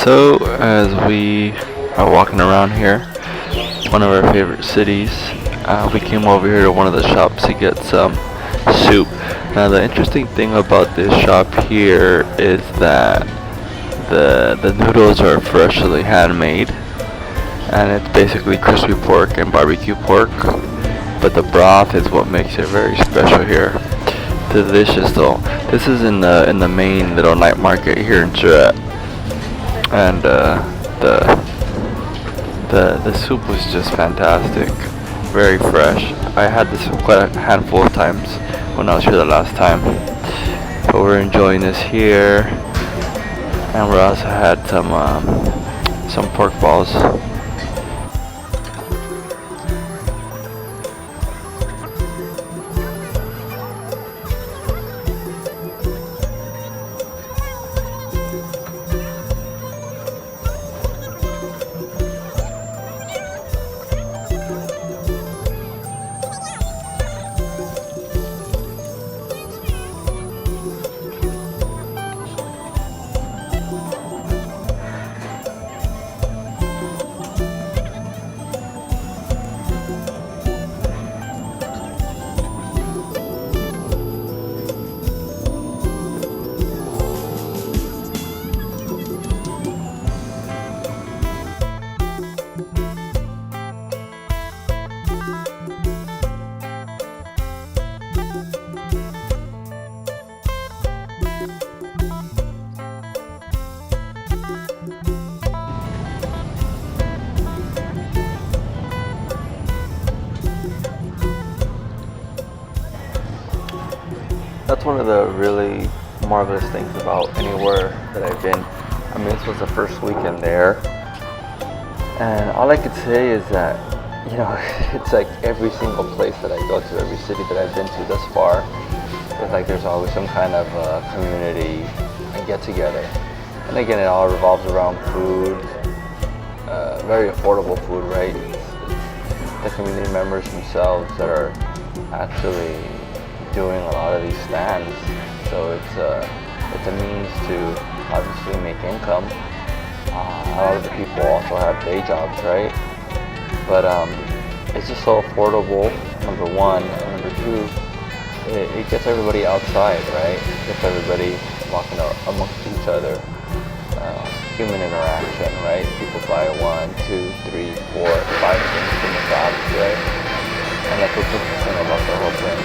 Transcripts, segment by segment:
So, as we are walking around here, one of our favorite cities, we came over here to one of the shops to get some soup. Now, the interesting thing about this shop here is that the noodles are freshly handmade, and it's basically crispy pork and barbecue pork. But the broth is what makes it very special here. Delicious though. This is in the main little night market here in Surat, and the soup was just fantastic, very fresh. I had this quite a handful of times when I was here the last time, but we're enjoying this here, and we also had some pork balls. That's one of the really marvelous things about anywhere that I've been. I mean, this was the first weekend there, and all I could say is that, it's like every single place that I go to, every city that I've been to thus far, it's like there's always some kind of community and get together. And again, it all revolves around food, very affordable food, right? It's the community members themselves that are actually doing a lot of these stands, so it's a means to obviously make income. A lot of the people also have day jobs, right? But it's just so affordable, number one, and number two, it gets everybody outside, right? It gets everybody walking amongst each other. Human interaction, right? People buy 1, 2, 3, 4, 5 things from the shops, right? And that's what's interesting about the whole thing.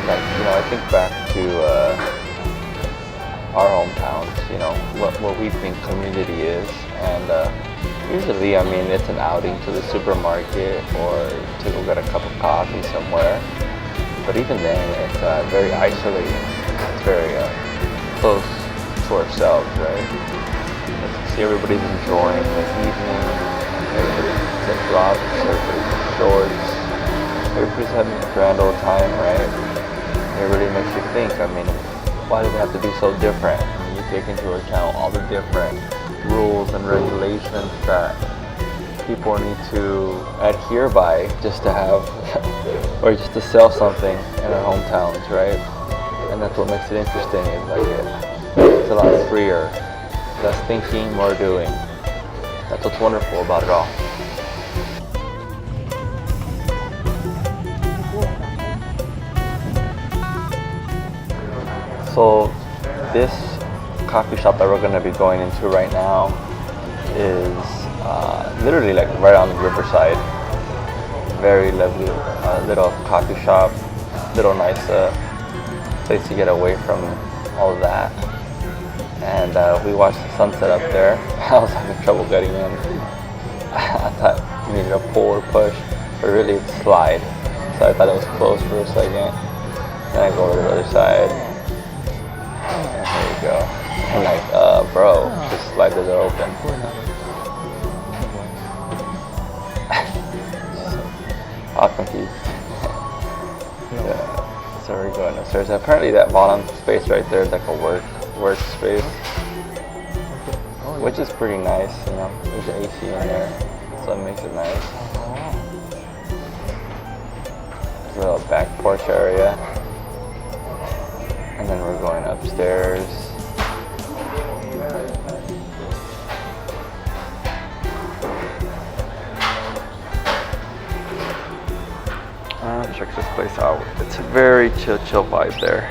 Like, I think back to our hometowns, what we think community is, and usually, I mean, it's an outing to the supermarket or to go get a cup of coffee somewhere, but even then, it's very isolating. It's very close to ourselves, right? See, everybody's enjoying the evening, everybody's flip-flops, everybody's shorts, everybody's having a grand old time, right? It really makes you think, I mean, why does it have to be so different? I mean, you take into account all the different rules and regulations that people need to adhere by just to have, or just to sell something in our hometowns, right? And that's what makes it interesting, is like it's a lot freer, less thinking, more doing. That's what's wonderful about it all. So this coffee shop that we're going to be going into right now is literally like right on the Riverside. Very lovely little coffee shop, little nice place to get away from all of that. And we watched the sunset up there. I was having trouble getting in. I thought you needed a pull or push, but really it's slide. So I thought it was closed for a second. Then I go over to the other side. And here we go. I'm like, bro, just slide the door open. All confused. Yeah. So we're going upstairs. Apparently that bottom space right there is like a workspace, which is pretty nice, There's an AC in there, so it makes it nice. There's a little back porch area. And then we're going upstairs. place out. It's a very chill vibe there.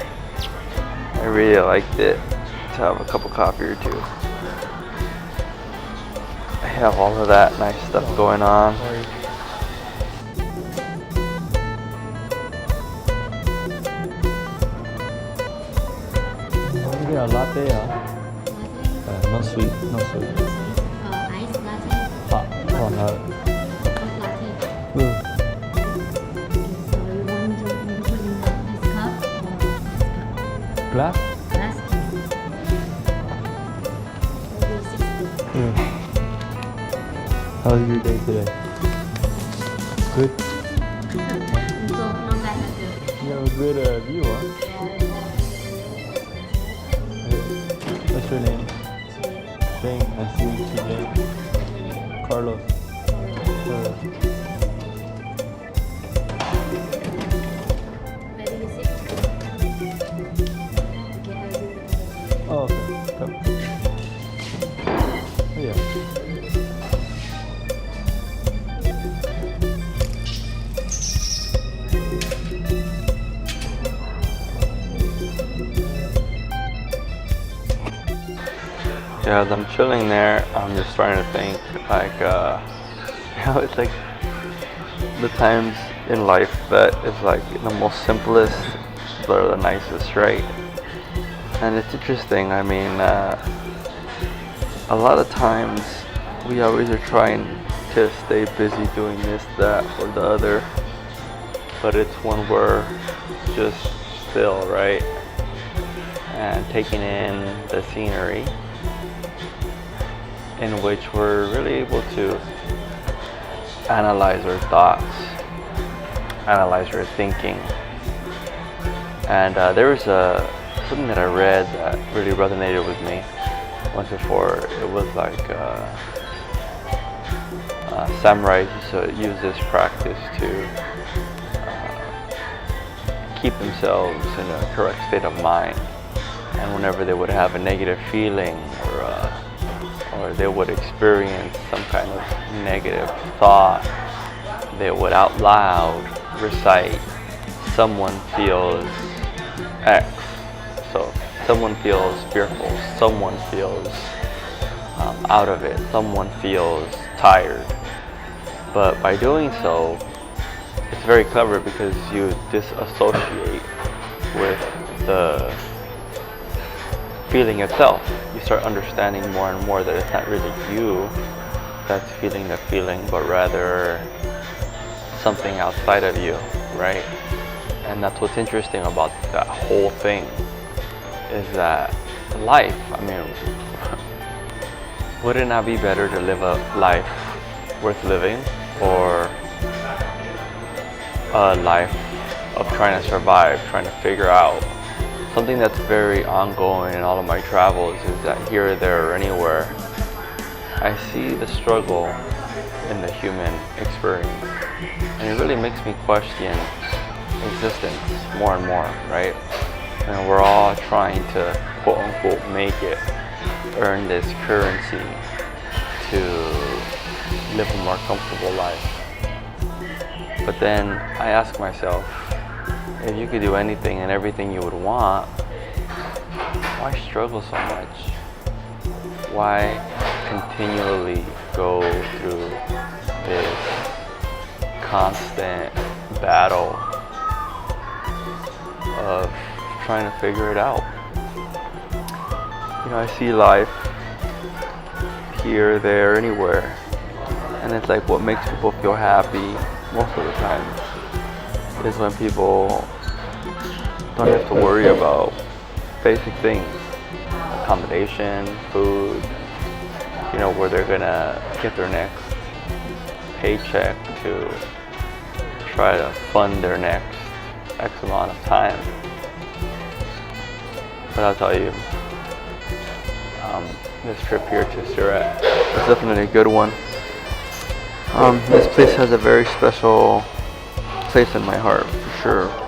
I really liked it to have a cup of coffee or two. I have all of that nice stuff going on. You get a latte, no sweet, no sweet. Ice latte. Hot, hot. Hot latte. So you want to put in this cup or this cup? Glass? Glass. Maybe 60. How was your day today? Good? Not bad at all. You have a good view, huh? What's your name? Shane. Nice to meet you, Jane. Carlos. Maybe 60. Oh, okay. Come. Yeah. Yeah, as I'm chilling there, I'm just trying to think, like, it's like the times in life that is like the most simplest, but are the nicest, right? And it's interesting. I mean, a lot of times we always are trying to stay busy doing this, that, or the other, but it's when we're just still, right? And taking in the scenery, in which we're really able to analyze our thoughts, analyze our thinking. And there was something that I read that really resonated with me once before. It was like samurais used to use this practice to keep themselves in a correct state of mind. And whenever they would have a negative feeling or they would experience some kind of negative thought, they would out loud recite, someone feels X. So someone feels fearful, someone feels out of it, someone feels tired. But by doing so, it's very clever because you disassociate with the feeling itself. You start understanding more and more that it's not really you that's feeling the feeling, but rather something outside of you, right? And that's what's interesting about that whole thing, is that life, I mean, would it not be better to live a life worth living, or a life of trying to survive, trying to figure out? Something that's very ongoing in all of my travels is that here, there, or anywhere, I see the struggle in the human experience. And it really makes me question existence more and more, right? And we're all trying to, quote unquote, make it, earn this currency to live a more comfortable life. But then I ask myself, if you could do anything and everything you would want, why struggle so much? Why continually go through this constant battle of trying to figure it out? You know, I see life here, there, anywhere, and it's like what makes people feel happy most of the time is when people don't have to worry about basic things, accommodation, food, you know, where they're gonna get their next paycheck to try to fund their next X amount of time. But I'll tell you, this trip here to Surat is definitely a good one. This place has a very special place in my heart, for sure.